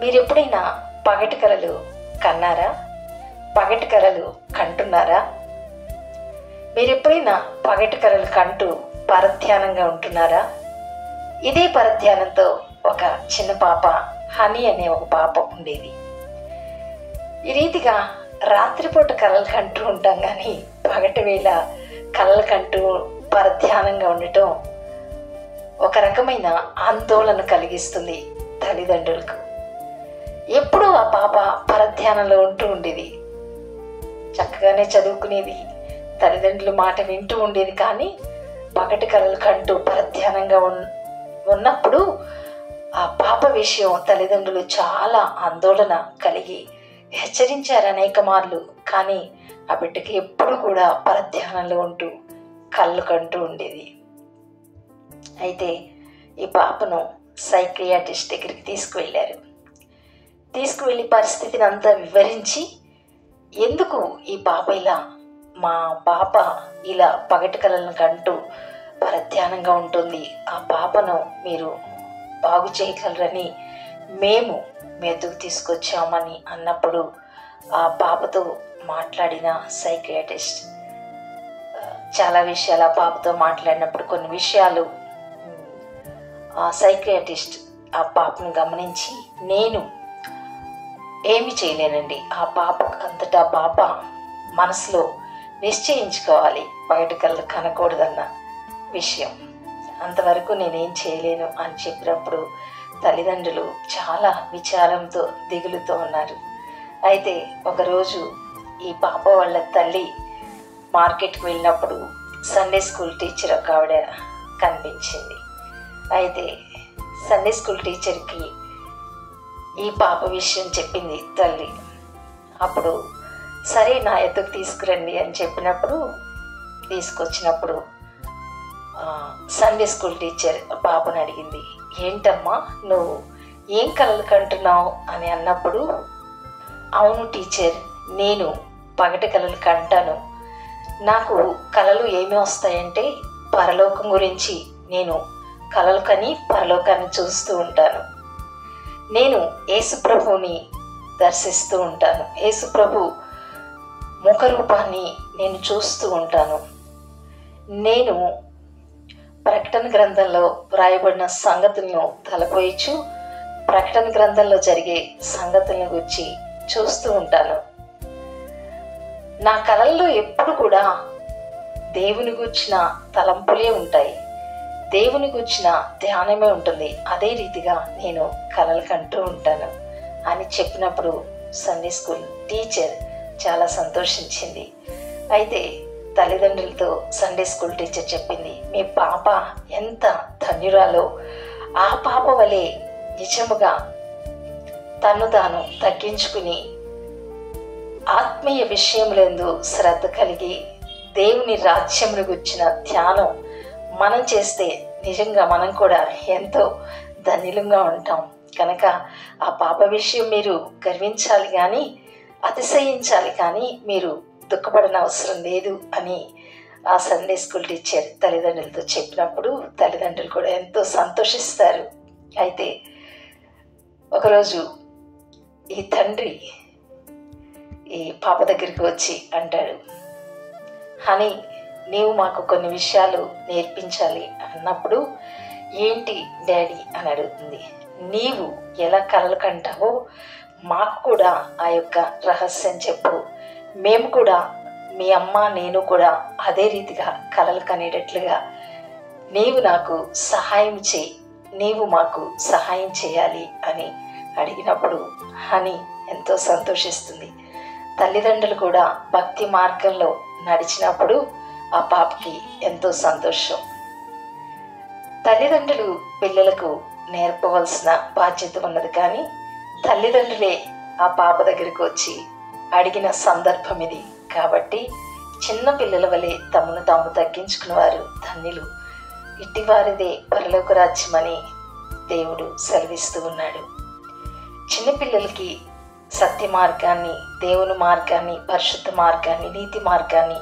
మీరెప్పుడైనా పగటి కలలు కన్నారా? పగటి కలలు కంటున్నారా? మీరెప్పుడైనా పగటి కలలు కంటూ పరధ్యానంగా ఉంటున్నారా? ఇదే పరధ్యానంతో ఒక చిన్న పాప, హనీ అనే ఒక పాప ఉండేది. ఈ రీతిగా రాత్రిపూట కలలు కంటూ ఉంటాం, కానీ పగటి వేళ కలలు కంటూ పరధ్యానంగా ఉండటం ఒక రకమైన ఆందోళన కలిగిస్తుంది తల్లిదండ్రులకు. ఎప్పుడూ ఆ పాప పరధ్యానంలో ఉంటూ ఉండేది. చక్కగానే చదువుకునేది, తల్లిదండ్రుల మాట వింటూ ఉండేది, కానీ పగటి కలలు కంటూ పరధ్యానంగా ఉన్నప్పుడు ఆ పాప విషయం తల్లిదండ్రులు చాలా ఆందోళన కలిగి హెచ్చరించారు అనేక మార్లు. కానీ ఆ బిడ్డకి ఎప్పుడు కూడా పరధ్యానంలో ఉంటూ కళ్ళు కంటూ ఉండేది. అయితే ఈ పాపను సైకియాట్రిస్ట్ దగ్గరికి తీసుకువెళ్ళి పరిస్థితిని అంతా వివరించి, ఎందుకు ఈ పాప మా పాప ఇలా పగటి కలలను కంటూ పరధ్యానంగా ఉంటుంది, ఆ పాపను మీరు బాగు చేయగలరని మేము మెతుకు తీసుకొచ్చామని అన్నప్పుడు, ఆ పాపతో మాట్లాడిన సైకియాట్రిస్ట్ చాలా విషయాలు ఆ పాపతో మాట్లాడినప్పుడు కొన్ని విషయాలు ఆ సైకియాట్రిస్ట్ ఆ పాపను గమనించి, నేను ఏమి చేయలేనండి, ఆ పాప అంతటా పాప మనసులో నిశ్చయించుకోవాలి పగటి కళ్ళు కనకూడదన్న విషయం, అంతవరకు నేనేం చేయలేను అని చెప్పినప్పుడు తల్లిదండ్రులు చాలా విచారంతో దిగులుతో ఉన్నారు. అయితే ఒకరోజు ఈ పాప వాళ్ళ తల్లి మార్కెట్కి వెళ్ళినప్పుడు సండే స్కూల్ టీచర్ ఒక ఆవిడ కనిపించింది. అయితే సండే స్కూల్ టీచర్కి ఈ పాప విషయం చెప్పింది తల్లి. అప్పుడు సరే నా ఎత్తుకు తీసుకురండి అని చెప్పినప్పుడు తీసుకొచ్చినప్పుడు సండే స్కూల్ టీచర్ పాపను అడిగింది, ఏంటమ్మా నువ్వు ఏం కలలు కంటున్నావు అని అన్నప్పుడు, అవును టీచర్, నేను పగటి కలలు కంటాను. నాకు కలలు ఏమి వస్తాయంటే పరలోకం గురించి నేను కలలు కని పరలోకాన్ని చూస్తూ ఉంటాను. నేను యేసుప్రభుని దర్శిస్తూ ఉంటాను. యేసుప్రభు ముఖరూపాన్ని నేను చూస్తూ ఉంటాను. నేను ప్రకటన గ్రంథంలో వ్రాయబడిన సంగతులను తలపోయిచు ప్రకటన గ్రంథంలో జరిగే సంగతులను గురించి చూస్తూ ఉంటాను. నా కలల్లో ఎప్పుడు కూడా దేవుని గూర్చిన తలంపులే ఉంటాయి, దేవుని గూర్చిన ధ్యానమే ఉంటుంది. అదే రీతిగా నేను కలలు కంటూ ఉంటాను అని చెప్పినప్పుడు సండే స్కూల్ టీచర్ చాలా సంతోషించింది. అయితే తల్లిదండ్రులతో సండే స్కూల్ టీచర్ చెప్పింది, మీ పాప ఎంత ధన్యురాలో, ఆ పాప వలె నిజముగా తను తాను తగ్గించుకుని ఆత్మీయ విషయములందు శ్రద్ధ కలిగి దేవుని రాజ్యమును గుర్చిన ధ్యానం మనం చేస్తే నిజంగా మనం కూడా ఎంతో ధన్యులంగా ఉంటాం. కనుక ఆ పాప విషయం మీరు గర్వించాలి కానీ అతిశయించాలి, కానీ మీరు దుఃఖపడిన అవసరం లేదు అని ఆ సండే స్కూల్ టీచర్ తల్లిదండ్రులతో చెప్పినప్పుడు తల్లిదండ్రులు కూడా ఎంతో సంతోషిస్తారు. అయితే ఒకరోజు ఈ తండ్రి ఈ పాప దగ్గరికి వచ్చి అంటాడు, హనీ నీవు మాకు కొన్ని విషయాలు నేర్పించాలి అన్నప్పుడు, ఏంటి డాడీ అని అడుగుతుంది. నీవు ఎలా కలలు కంటావో మాకు కూడా ఆ యొక్క రహస్యం చెప్పు, మేము కూడా మీ అమ్మ నేను కూడా అదే రీతిగా కలలు కనేటట్లుగా నీవు నాకు సహాయం చేయి, నీవు మాకు సహాయం చేయాలి అని అడిగినప్పుడు హనీ ఎంతో సంతోషిస్తుంది. తల్లిదండ్రులు కూడా భక్తి మార్గంలో నడిచినప్పుడు ఆ పాపకి ఎంతో సంతోషం. తల్లిదండ్రులు పిల్లలకు నేర్పవలసిన బాధ్యత ఉన్నది, కానీ తల్లిదండ్రులే ఆ పాప దగ్గరికి వచ్చి అడిగిన సందర్భం ఇది. కాబట్టి చిన్న పిల్లల వలె తమను తాము తగ్గించుకునేవారు ధన్యులు, ఇట్టివారిదే పరలోక రాజ్యమని దేవుడు సెలవిస్తూ ఉన్నాడు. చిన్నపిల్లలకి సత్య మార్గాన్ని, దేవుని మార్గాన్ని, పరిశుద్ధ మార్గాన్ని, నీతి మార్గాన్ని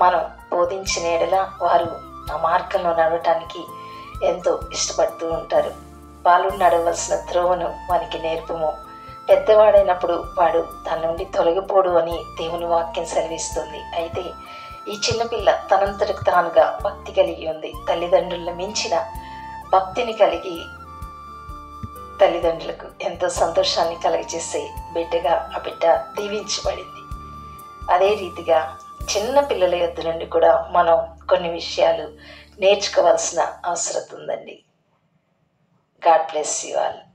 మనం బోధించిన ఎడల వారు ఆ మార్గంలో నడవటానికి ఎంతో ఇష్టపడుతూ ఉంటారు. వాళ్ళు నడవలసిన త్రోవను వానికి నేర్పము, పెద్దవాడైనప్పుడు వాడు తన నుండి తొలగిపోడు అని దేవుని వాక్యం సెలవిస్తుంది. అయితే ఈ చిన్నపిల్ల తనంతటికి తానుగా భక్తి కలిగి ఉంది. తల్లిదండ్రులను మించిన భక్తిని కలిగి తల్లిదండ్రులకు ఎంతో సంతోషాన్ని కలిగజేసే బిడ్డగా ఆ బిడ్డ దీవించబడింది. అదే రీతిగా చిన్న పిల్లల యొద్ద నుండి కూడా మనం కొన్ని విషయాలు నేర్చుకోవాల్సిన అవసరం ఉందండి. God bless you all.